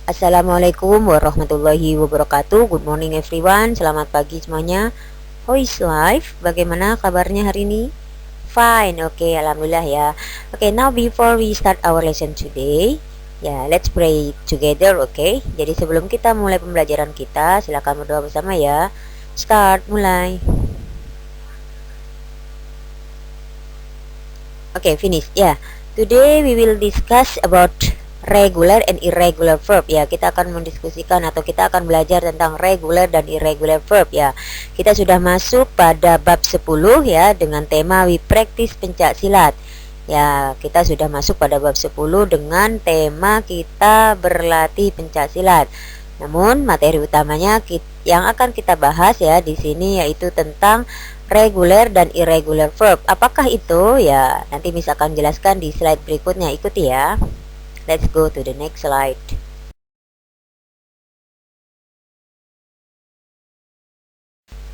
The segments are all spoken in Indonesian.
Assalamualaikum warahmatullahi wabarakatuh. Good morning everyone. Selamat pagi semuanya. How is life? Bagaimana kabarnya hari ini? Fine. Oke, alhamdulillah ya. Oke, now before we start our lesson today, ya, let's pray together, oke? Jadi sebelum kita mulai pembelajaran kita, silakan berdoa bersama ya. Start, mulai. Oke, finish. Ya. Today we will discuss about regular and irregular verb ya. Kita akan mendiskusikan atau kita akan belajar tentang regular dan irregular verb ya. Kita sudah masuk pada bab 10 ya dengan tema we practice pencak silat. Ya, kita sudah masuk pada bab 10 dengan tema kita berlatih pencak silat. Namun materi utamanya yang akan kita bahas ya di sini yaitu tentang regular dan irregular verb. Apakah itu? Ya, nanti Miss akan jelaskan di slide berikutnya. Ikuti ya. Let's go to the next slide.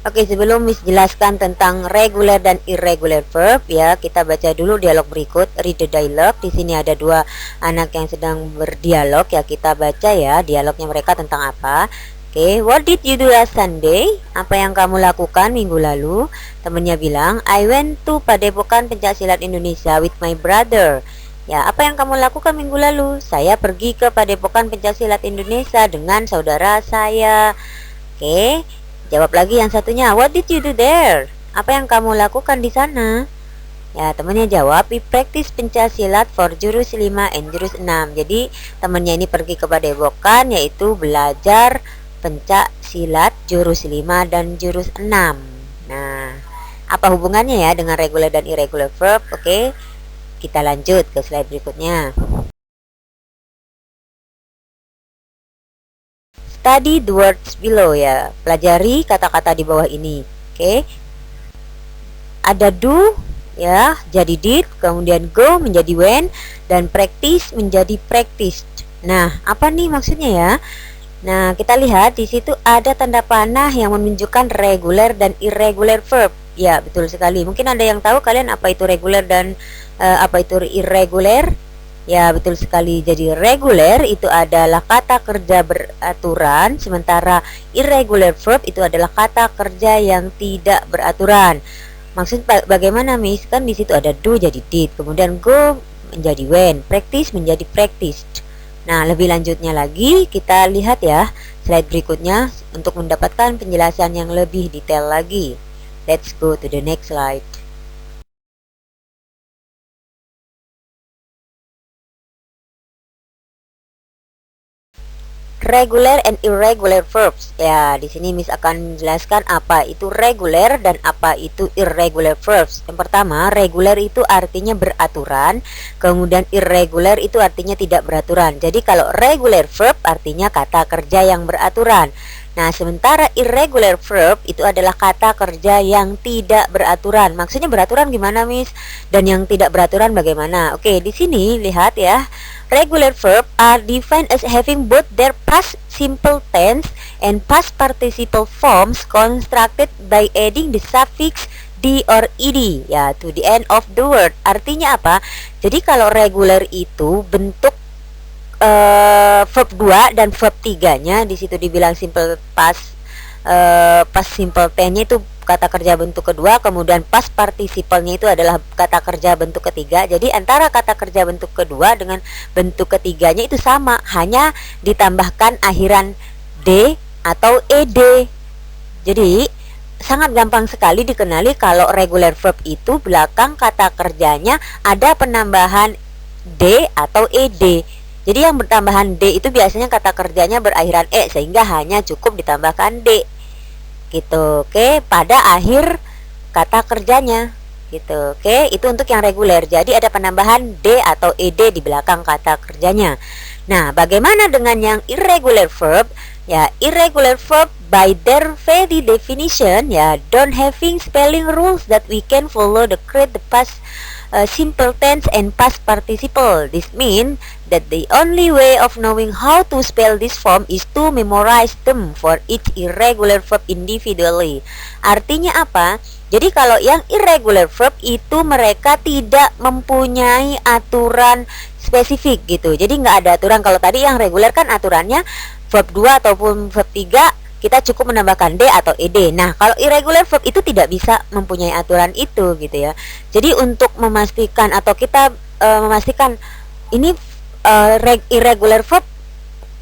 Oke, sebelum Miss jelaskan tentang regular dan irregular verb ya, kita baca dulu dialog berikut. Read the dialogue. Di sini ada dua anak yang sedang berdialog ya. Kita baca ya dialognya mereka tentang apa. Oke, what did you do last Sunday? Apa yang kamu lakukan minggu lalu? Temennya bilang, I went to Padepokan Pencaksilat Indonesia with my brother. Ya, apa yang kamu lakukan minggu lalu? Saya pergi ke Padepokan Pencaksilat Indonesia dengan saudara saya. Oke, jawab lagi yang satunya, what did you do there? Apa yang kamu lakukan di sana? Ya, temannya jawab, we practice pencaksilat for jurus 5 and jurus 6. Jadi, temannya ini pergi ke Padepokan yaitu belajar pencak silat jurus 5 dan jurus 6. Nah, apa hubungannya ya dengan regular dan irregular verb? Oke, kita lanjut ke slide berikutnya. Study the words below ya. Pelajari kata-kata di bawah ini. Oke. Ada do ya, jadi did, kemudian go menjadi when, dan practice menjadi practiced. Nah, apa nih maksudnya ya? Nah, kita lihat di situ ada tanda panah yang menunjukkan regular dan irregular verb. Ya, betul sekali. Mungkin ada yang tahu kalian apa itu regular dan apa itu irregular? Ya, betul sekali. Jadi regular itu adalah kata kerja beraturan, sementara irregular verb itu adalah kata kerja yang tidak beraturan. Maksud bagaimana, Miss? Kan di situ ada do jadi did, kemudian go menjadi when, practice menjadi practiced. Nah, lebih lanjutnya lagi kita lihat ya slide berikutnya untuk mendapatkan penjelasan yang lebih detail lagi. Let's go to the next slide. Regular and irregular verbs. Ya, di sini Miss akan menjelaskan apa itu regular dan apa itu irregular verbs. Yang pertama, regular itu artinya beraturan, kemudian irregular itu artinya tidak beraturan. Jadi kalau regular verb artinya kata kerja yang beraturan. Nah, sementara irregular verb itu adalah kata kerja yang tidak beraturan. Maksudnya beraturan gimana, Miss? Dan yang tidak beraturan bagaimana? Oke, di sini lihat ya. Regular verb are defined as having both their past simple tense and past participle forms constructed by adding the suffix d or ed ya to the end of the word. Artinya apa? Jadi kalau regular itu bentuk verb 2 dan verb 3-nya di situ dibilang simple past simple tense-nya itu kata kerja bentuk kedua, kemudian past participle-nya itu adalah kata kerja bentuk ketiga. Jadi antara kata kerja bentuk kedua dengan bentuk ketiganya itu sama, hanya ditambahkan akhiran d atau ed. Jadi sangat gampang sekali dikenali kalau regular verb itu belakang kata kerjanya ada penambahan d atau ed. Jadi yang bertambahan d itu biasanya kata kerjanya berakhiran e, sehingga hanya cukup ditambahkan d gitu. Oke, pada akhir kata kerjanya gitu. Oke, itu untuk yang reguler. Jadi ada penambahan d atau ed di belakang kata kerjanya. Nah, bagaimana dengan yang irregular verb? Ya, irregular verb by their very definition ya don't having spelling rules that we can follow the create the past simple tense and past participle. This means that the only way of knowing how to spell this form is to memorize them for each irregular verb individually. Artinya apa? Jadi kalau yang irregular verb itu mereka tidak mempunyai aturan spesifik gitu. Jadi nggak ada aturan. Kalau tadi yang reguler kan aturannya verb 2 ataupun verb 3 kita cukup menambahkan d atau ed. Nah, kalau irregular verb itu tidak bisa mempunyai aturan itu gitu ya. Jadi untuk memastikan atau kita memastikan ini irregular verb,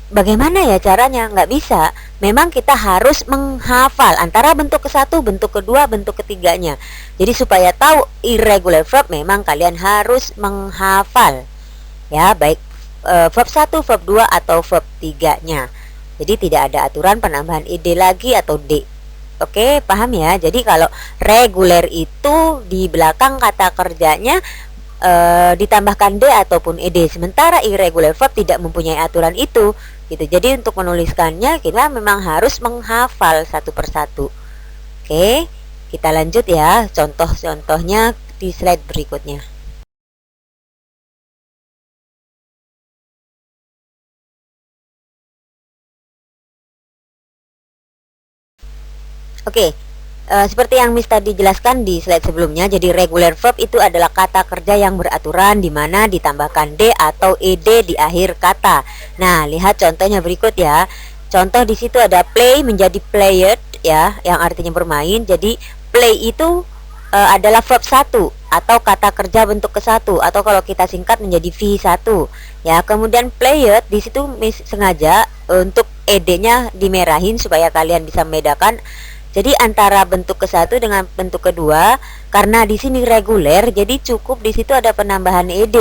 bagaimana ya caranya? Nggak bisa. Memang kita harus menghafal antara bentuk ke satu, bentuk kedua, bentuk ketiganya. Jadi supaya tahu irregular verb memang kalian harus menghafal. Ya, baik verb 1, verb 2 atau verb 3-nya. Jadi tidak ada aturan penambahan ed lagi atau d. Oke, paham ya? Jadi kalau reguler itu di belakang kata kerjanya ditambahkan d ataupun ed, sementara irregular verb tidak mempunyai aturan itu gitu. Jadi untuk menuliskannya kita memang harus menghafal satu persatu. Oke, kita lanjut ya, contoh-contohnya di slide berikutnya. Oke, seperti yang Miss tadi jelaskan di slide sebelumnya, jadi regular verb itu adalah kata kerja yang beraturan di mana ditambahkan d atau ed di akhir kata. Nah, lihat contohnya berikut ya. Contoh di situ ada play menjadi played ya, yang artinya bermain. Jadi play itu adalah verb 1 atau kata kerja bentuk ke-1 atau kalau kita singkat menjadi V1 ya. Kemudian played di situ Miss sengaja untuk ed-nya dimerahin supaya kalian bisa membedakan. Jadi antara bentuk ke-1 dengan bentuk kedua, karena di sini reguler, jadi cukup di situ ada penambahan ed.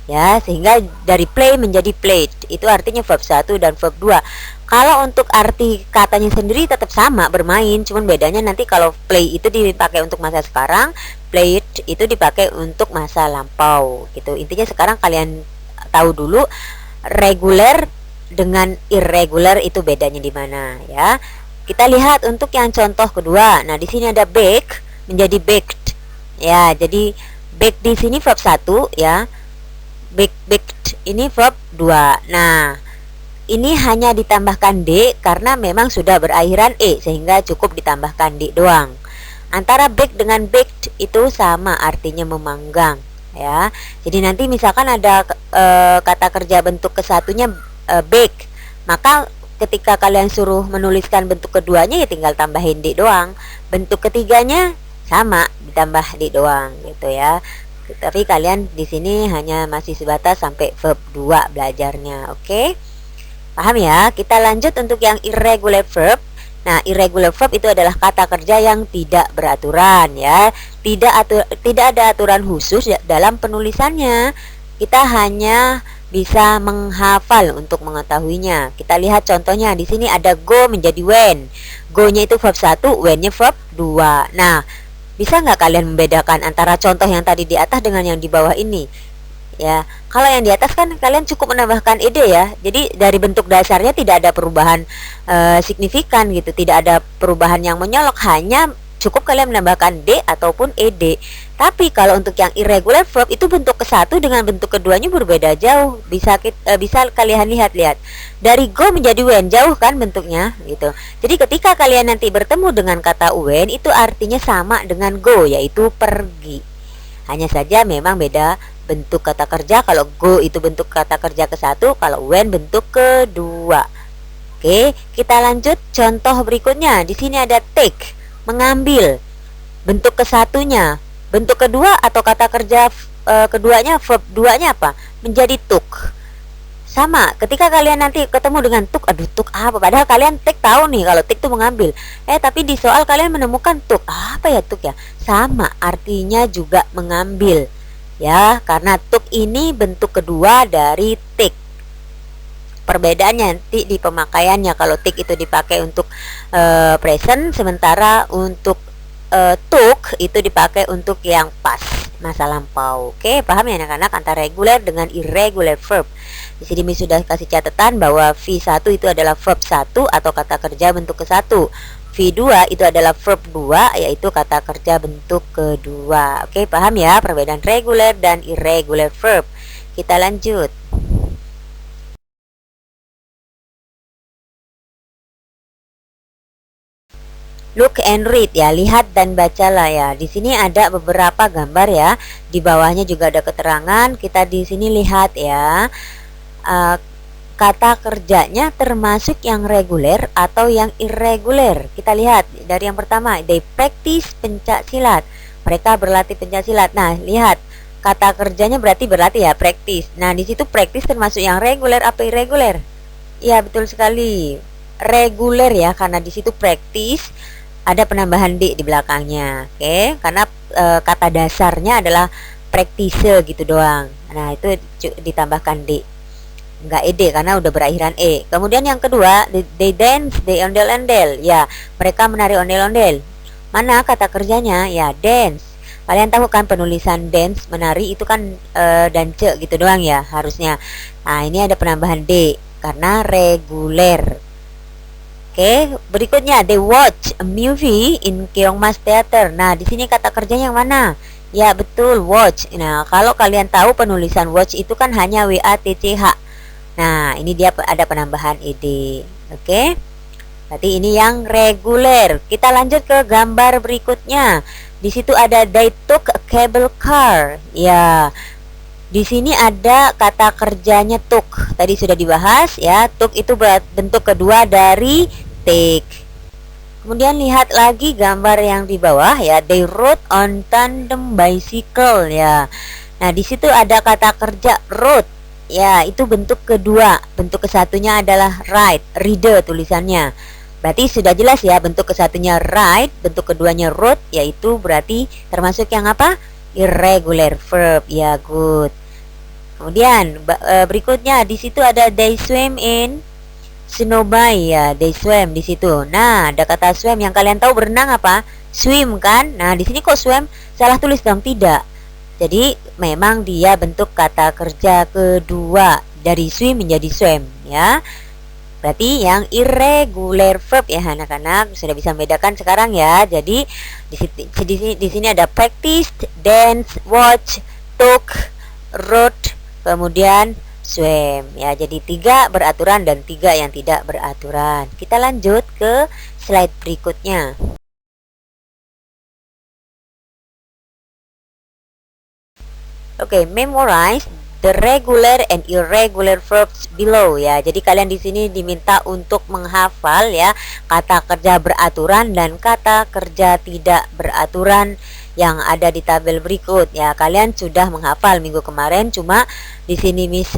Ya, sehingga dari play menjadi played. Itu artinya verb 1 dan verb 2. Kalau untuk arti katanya sendiri tetap sama, bermain, cuman bedanya nanti kalau play itu dipakai untuk masa sekarang, played itu dipakai untuk masa lampau gitu. Intinya sekarang kalian tahu dulu reguler dengan irregular itu bedanya di mana ya. Kita lihat untuk yang contoh kedua. Nah, di sini ada bake menjadi baked. Ya, jadi bake di sini verb 1 ya. Baked ini verb 2. Nah, ini hanya ditambahkan d karena memang sudah berakhiran e sehingga cukup ditambahkan d doang. Antara bake dengan baked itu sama artinya memanggang ya. Jadi nanti misalkan ada kata kerja bentuk ke-1-nya bake, maka ketika kalian suruh menuliskan bentuk keduanya ya tinggal tambahin d doang. Bentuk ketiganya sama ditambah d doang gitu ya. Tapi kalian di sini hanya masih sebatas sampai verb 2 belajarnya. Oke? Paham ya? Kita lanjut untuk yang irregular verb. Nah, irregular verb itu adalah kata kerja yang tidak beraturan ya. Tidak ada aturan khusus dalam penulisannya. Kita hanya bisa menghafal untuk mengetahuinya. Kita lihat contohnya di sini ada go menjadi when. Go-nya itu verb 1, when-nya verb 2. Nah, bisa nggak kalian membedakan antara contoh yang tadi di atas dengan yang di bawah ini? Ya, kalau yang di atas kan kalian cukup menambahkan ed ya. Jadi dari bentuk dasarnya tidak ada perubahan signifikan gitu, tidak ada perubahan yang menyolok, hanya cukup kalian menambahkan d ataupun ed. Tapi kalau untuk yang irregular verb itu bentuk ke-1 dengan bentuk keduanya berbeda jauh. Bisa kalian lihat dari go menjadi when, jauh kan bentuknya gitu. Jadi ketika kalian nanti bertemu dengan kata when, itu artinya sama dengan go, yaitu pergi. Hanya saja memang beda bentuk kata kerja. Kalau go itu bentuk kata kerja ke-1, kalau when bentuk kedua. Oke, kita lanjut contoh berikutnya. Di sini ada take, mengambil. Bentuk ke-1-nya, bentuk kedua atau kata kerja keduanya, verb 2-nya apa? Menjadi took. Sama, ketika kalian nanti ketemu dengan took, aduh took apa? Padahal kalian take tahu nih kalau take itu mengambil. Tapi di soal kalian menemukan took. Apa ya took ya? Sama, artinya juga mengambil. Ya, karena took ini bentuk kedua dari take. Perbedaannya nanti di pemakaiannya. Kalau take itu dipakai untuk present, sementara untuk took itu dipakai untuk yang past, masa lampau. Oke, paham ya anak-anak antara regular dengan irregular verb. Di sini Miss sudah kasih catatan bahwa V1 itu adalah verb 1 atau kata kerja bentuk ke-1. V2 itu adalah verb 2 yaitu kata kerja bentuk kedua. Oke, paham ya perbedaan regular dan irregular verb. Kita lanjut. Look and read ya, lihat dan bacalah ya. Di sini ada beberapa gambar ya. Di bawahnya juga ada keterangan. Kita di sini lihat ya. Kata kerjanya termasuk yang reguler atau yang irregular. Kita lihat dari yang pertama, they practice pencak silat. Mereka berlatih pencak silat. Nah, lihat kata kerjanya berarti ya practice. Nah, di situ practice termasuk yang reguler apa irregular? Ya, betul sekali. Reguler ya, karena di situ practice ada penambahan D di belakangnya. Oke, karena kata dasarnya adalah practice gitu doang. Nah, itu ditambahkan D. Enggak ed karena udah berakhiran e. Kemudian yang kedua, they dance, they ondel-ondel. Ya, mereka menari ondel-ondel. Mana kata kerjanya? Ya, dance. Kalian tahu kan penulisan dance, menari itu kan dance gitu doang ya harusnya. Nah, ini ada penambahan D karena reguler. Oke, berikutnya they watch a movie in Keongmas Theater. Nah, di sini kata kerjanya yang mana? Ya, betul, watch. Nah, kalau kalian tahu penulisan watch itu kan hanya WATCH. Nah, ini dia ada penambahan ed. Oke. Berarti ini yang reguler. Kita lanjut ke gambar berikutnya. Di situ ada they took a cable car. Ya. Di sini ada kata kerjanya took. Tadi sudah dibahas ya. Took itu bentuk kedua dari take. Kemudian lihat lagi gambar yang di bawah ya. They rode on tandem bicycle ya. Nah, di situ ada kata kerja rode. Ya, itu bentuk kedua. Bentuk kesatunya adalah ride, reader tulisannya. Berarti sudah jelas ya, bentuk kesatunya ride, bentuk keduanya rode, yaitu berarti termasuk yang apa? Irregular verb. Ya, good. Kemudian berikutnya di situ ada they swim in Sinobay ya, they swim di situ. Nah, ada kata swim yang kalian tahu berenang apa? Swim kan? Nah, di sini kok swim? Salah tulis dong, tidak. Jadi memang dia bentuk kata kerja kedua dari swim menjadi swim ya. Berarti yang irregular verb ya anak-anak, sudah bisa membedakan sekarang ya. Jadi di sini ada practice, dance, watch, took, rode, kemudian swim ya. Jadi 3 beraturan dan 3 yang tidak beraturan. Kita lanjut ke slide berikutnya. Oke, memorize the regular and irregular verbs below ya. Jadi kalian di sini diminta untuk menghafal ya kata kerja beraturan dan kata kerja tidak beraturan yang ada di tabel berikut ya. Kalian sudah menghafal minggu kemarin, cuma di sini Miss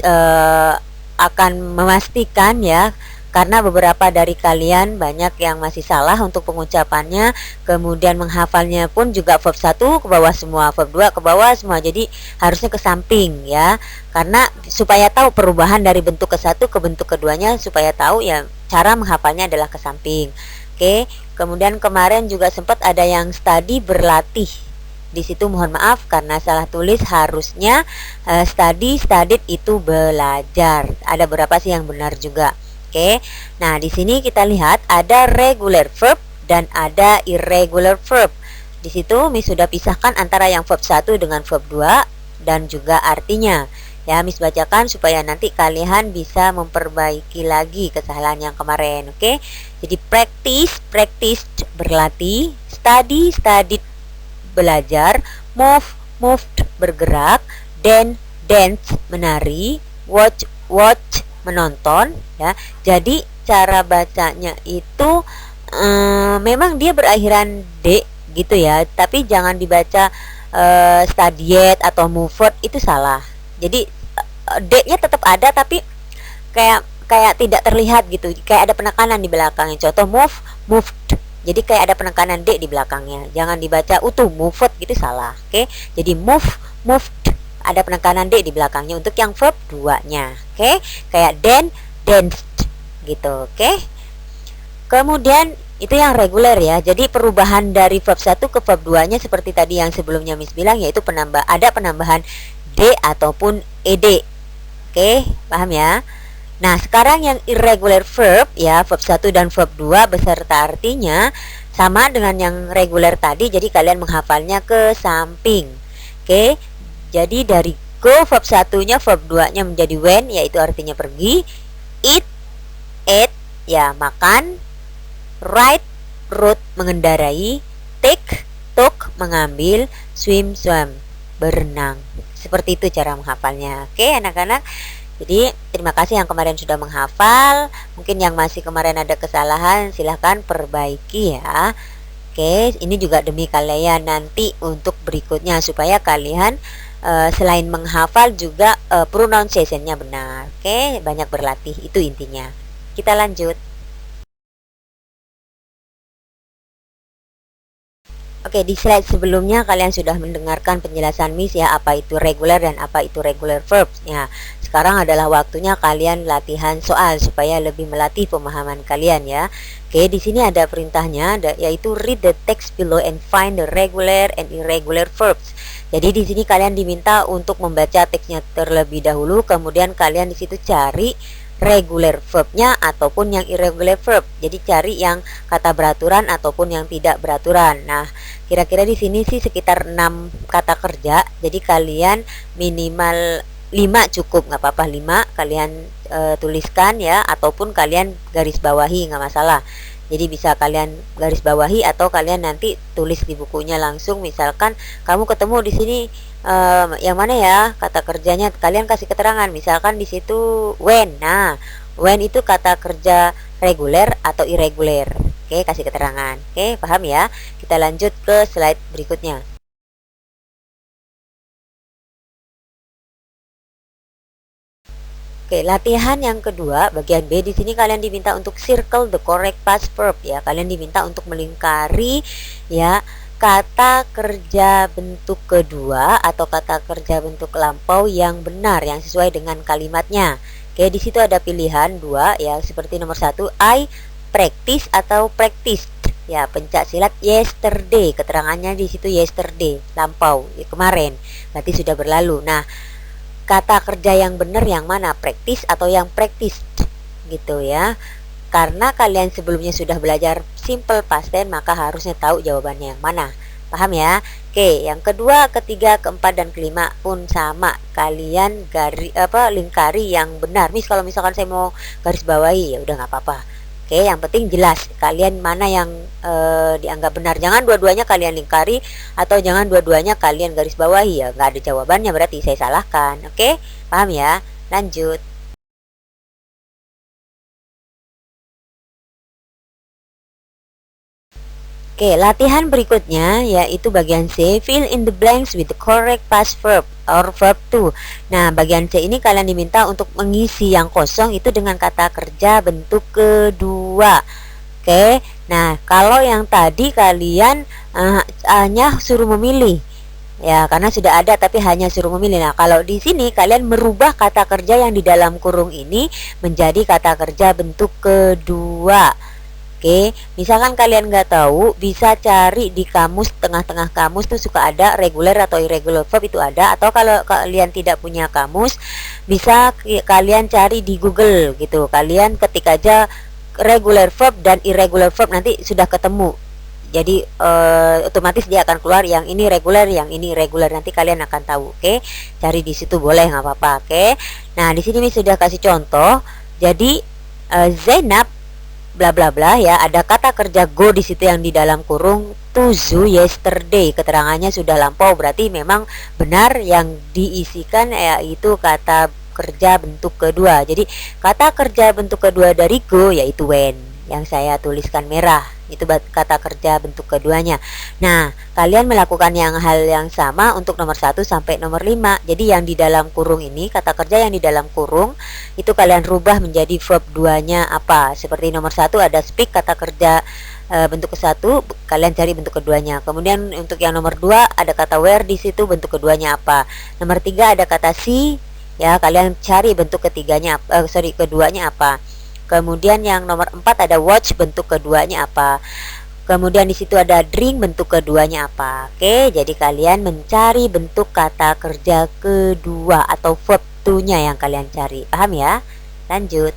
akan memastikan ya, karena beberapa dari kalian banyak yang masih salah untuk pengucapannya, kemudian menghafalnya pun juga verb 1 ke bawah semua, verb 2 ke bawah semua, jadi harusnya ke samping ya, karena supaya tahu perubahan dari bentuk ke satu ke bentuk keduanya, supaya tahu ya cara menghafalnya adalah ke samping. Oke, kemudian kemarin juga sempat ada yang study berlatih. Di situ mohon maaf karena salah tulis, harusnya studied itu belajar. Ada berapa sih yang benar juga. Oke, nah di sini kita lihat ada regular verb dan ada irregular verb. Di situ Miss sudah pisahkan antara yang verb 1 dengan verb 2 dan juga artinya. Ya, Miss bacakan supaya nanti kalian bisa memperbaiki lagi kesalahan yang kemarin. Oke, jadi practice, practiced berlatih, study, studied belajar, move, moved bergerak, dance menari, watch, watch menonton ya. Jadi cara bacanya itu memang dia berakhiran D gitu ya, tapi jangan dibaca studied atau moved, itu salah. Jadi D-nya tetap ada tapi kayak tidak terlihat gitu, kayak ada penekanan di belakangnya. Contoh move, moved. Jadi kayak ada penekanan D di belakangnya. Jangan dibaca utuh moved gitu, salah. Oke. Jadi move, moved, ada penekanan D di belakangnya untuk yang verb 2-nya. Oke, kayak danced gitu. Oke. Kemudian itu yang reguler ya. Jadi perubahan dari verb 1 ke verb 2-nya seperti tadi yang sebelumnya Miss bilang, yaitu ada penambahan D ataupun ed. Oke, paham ya? Nah, sekarang yang irregular verb ya, verb 1 dan verb 2 beserta artinya sama dengan yang reguler tadi, jadi kalian menghafalnya ke samping. Oke. Jadi dari go verb 1-nya, verb 2-nya menjadi went, yaitu artinya pergi. Eat, ate, ya makan. Ride, rode mengendarai, take took mengambil, swim swam berenang. Seperti itu cara menghafalnya. Oke anak-anak. Jadi terima kasih yang kemarin sudah menghafal. Mungkin yang masih kemarin ada kesalahan silahkan perbaiki ya. Oke, ini juga demi kalian nanti untuk berikutnya supaya kalian selain menghafal juga pronunciation-nya benar. Oke, banyak berlatih itu intinya. Kita lanjut. Oke, di slide sebelumnya kalian sudah mendengarkan penjelasan Miss ya, apa itu regular dan apa itu regular verbs. Ya, sekarang adalah waktunya kalian latihan soal supaya lebih melatih pemahaman kalian ya. Oke, di sini ada perintahnya yaitu read the text below and find the regular and irregular verbs. Jadi di sini kalian diminta untuk membaca teksnya terlebih dahulu, kemudian kalian di situ cari regular verbnya ataupun yang irregular verb. Jadi cari yang kata beraturan ataupun yang tidak beraturan. Nah, kira-kira di sini sih sekitar 6 kata kerja. Jadi kalian minimal 5 cukup, nggak apa-apa 5 kalian tuliskan ya, ataupun kalian garis bawahi nggak masalah. Jadi bisa kalian garis bawahi atau kalian nanti tulis di bukunya langsung. Misalkan kamu ketemu di sini yang mana ya kata kerjanya, kalian kasih keterangan. Misalkan di situ when. Nah, when itu kata kerja reguler atau irregular. Oke, kasih keterangan. Oke, paham ya? Kita lanjut ke slide berikutnya. Oke, latihan yang kedua bagian B. Di sini kalian diminta untuk circle the correct past verb ya. Kalian diminta untuk melingkari ya kata kerja bentuk kedua atau kata kerja bentuk lampau yang benar yang sesuai dengan kalimatnya. Oke, di situ ada pilihan dua ya, seperti nomor 1 I practice atau practiced. Ya, pencak silat yesterday, keterangannya di situ yesterday, lampau, ya, kemarin. Berarti sudah berlalu. Nah, kata kerja yang benar yang mana, practice atau yang practiced gitu ya. Karena kalian sebelumnya sudah belajar simple past tense, maka harusnya tahu jawabannya yang mana. Paham ya? Oke, yang kedua, ketiga, keempat dan kelima pun sama. Kalian lingkari yang benar. Kalau misalkan saya mau garis bawahi ya udah nggak apa-apa. Oke, yang penting jelas kalian mana yang dianggap benar. Jangan dua-duanya kalian lingkari atau jangan dua-duanya kalian garis bawahi ya. Nggak ada jawabannya berarti saya salahkan. Oke, paham ya? Lanjut. Oke, latihan berikutnya yaitu bagian C, fill in the blanks with the correct past verb or verb to. Nah, bagian C ini kalian diminta untuk mengisi yang kosong itu dengan kata kerja bentuk kedua. Oke, nah kalau yang tadi kalian hanya suruh memilih ya, karena sudah ada tapi hanya suruh memilih. Nah, kalau di sini kalian merubah kata kerja yang di dalam kurung ini menjadi kata kerja bentuk kedua. Oke, misalkan kalian nggak tahu, bisa cari di kamus, tengah-tengah kamus tuh suka ada regular atau irregular verb itu ada. Atau kalau kalian tidak punya kamus, bisa kalian cari di Google gitu. Kalian ketik aja regular verb dan irregular verb, nanti sudah ketemu. Jadi otomatis dia akan keluar yang ini regular, yang ini irregular. Nanti kalian akan tahu. Oke, cari di situ boleh nggak apa-apa. Oke, nah di sini sudah kasih contoh. Jadi Zainab bla bla bla ya, ada kata kerja go di situ yang di dalam kurung to zoo yesterday, keterangannya sudah lampau, berarti memang benar yang diisikan yaitu kata kerja bentuk kedua. Jadi kata kerja bentuk kedua dari go yaitu when, yang saya tuliskan merah itu kata kerja bentuk keduanya. Nah, kalian melakukan hal yang sama untuk nomor 1 sampai nomor 5. Jadi yang di dalam kurung ini, kata kerja yang di dalam kurung itu kalian rubah menjadi verb 2-nya apa. Seperti nomor 1 ada speak, kata kerja bentuk ke-1, kalian cari bentuk keduanya. Kemudian untuk yang nomor 2 ada kata where, di situ bentuk keduanya apa. Nomor 3 ada kata see, ya kalian cari bentuk keduanya apa. Kemudian yang nomor 4 ada watch, bentuk keduanya apa. Kemudian di situ ada drink, bentuk keduanya apa. Oke, jadi kalian mencari bentuk kata kerja kedua atau verb to-nya yang kalian cari. Paham ya? Lanjut.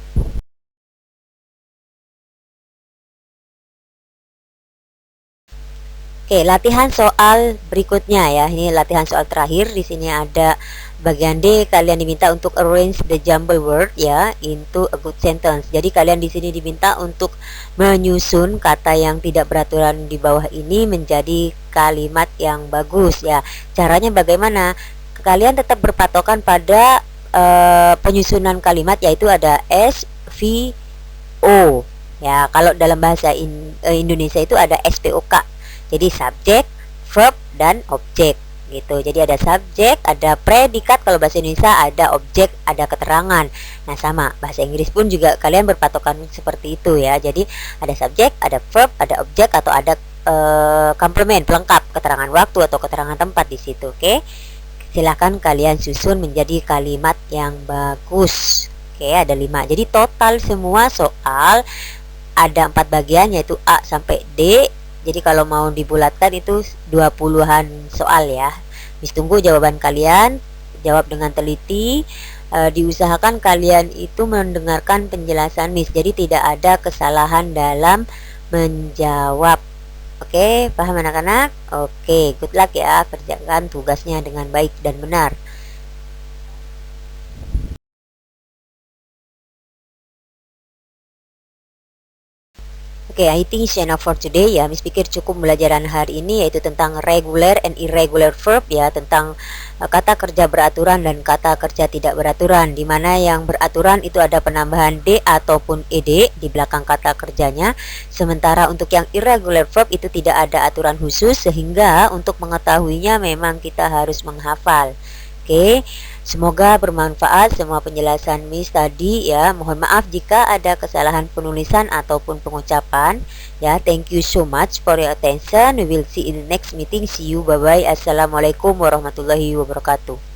Oke, latihan soal berikutnya ya. Ini latihan soal terakhir. Di sini ada Bagian D, kalian diminta untuk arrange the jumble word ya into a good sentence. Jadi kalian di sini diminta untuk menyusun kata yang tidak beraturan di bawah ini menjadi kalimat yang bagus ya. Caranya bagaimana? Kalian tetap berpatokan pada penyusunan kalimat, yaitu ada S, V, O ya. Kalau dalam bahasa Indonesia itu ada SPOK. Jadi subjek, verb, dan objek gitu. Jadi ada subjek, ada predikat, kalau bahasa Indonesia ada objek, ada keterangan. Nah sama, bahasa Inggris pun juga kalian berpatokan seperti itu ya. Jadi ada subjek, ada verb, ada objek, atau ada komplement, pelengkap, keterangan waktu atau keterangan tempat di situ. Oke, silahkan kalian susun menjadi kalimat yang bagus. Oke, ada 5. Jadi total semua soal ada 4 bagian, yaitu A sampai D. Jadi kalau mau dibulatkan itu 20-an soal ya. Miss tunggu jawaban kalian, jawab dengan teliti. Diusahakan kalian itu mendengarkan penjelasan Miss, jadi tidak ada kesalahan dalam menjawab. Oke, paham anak-anak? Oke, good luck ya, kerjakan tugasnya dengan baik dan benar. Oke, I think it's enough for today ya. Miss pikir cukup pembelajaran hari ini, yaitu tentang regular and irregular verb ya, tentang kata kerja beraturan dan kata kerja tidak beraturan, dimana yang beraturan itu ada penambahan D ataupun ED di belakang kata kerjanya, sementara untuk yang irregular verb itu tidak ada aturan khusus, sehingga untuk mengetahuinya memang kita harus menghafal. Oke, semoga bermanfaat semua penjelasan Miss tadi ya. Mohon maaf jika ada kesalahan penulisan ataupun pengucapan ya. Thank you so much for your attention. We will see in the next meeting. See you, bye bye. Assalamualaikum warahmatullahi wabarakatuh.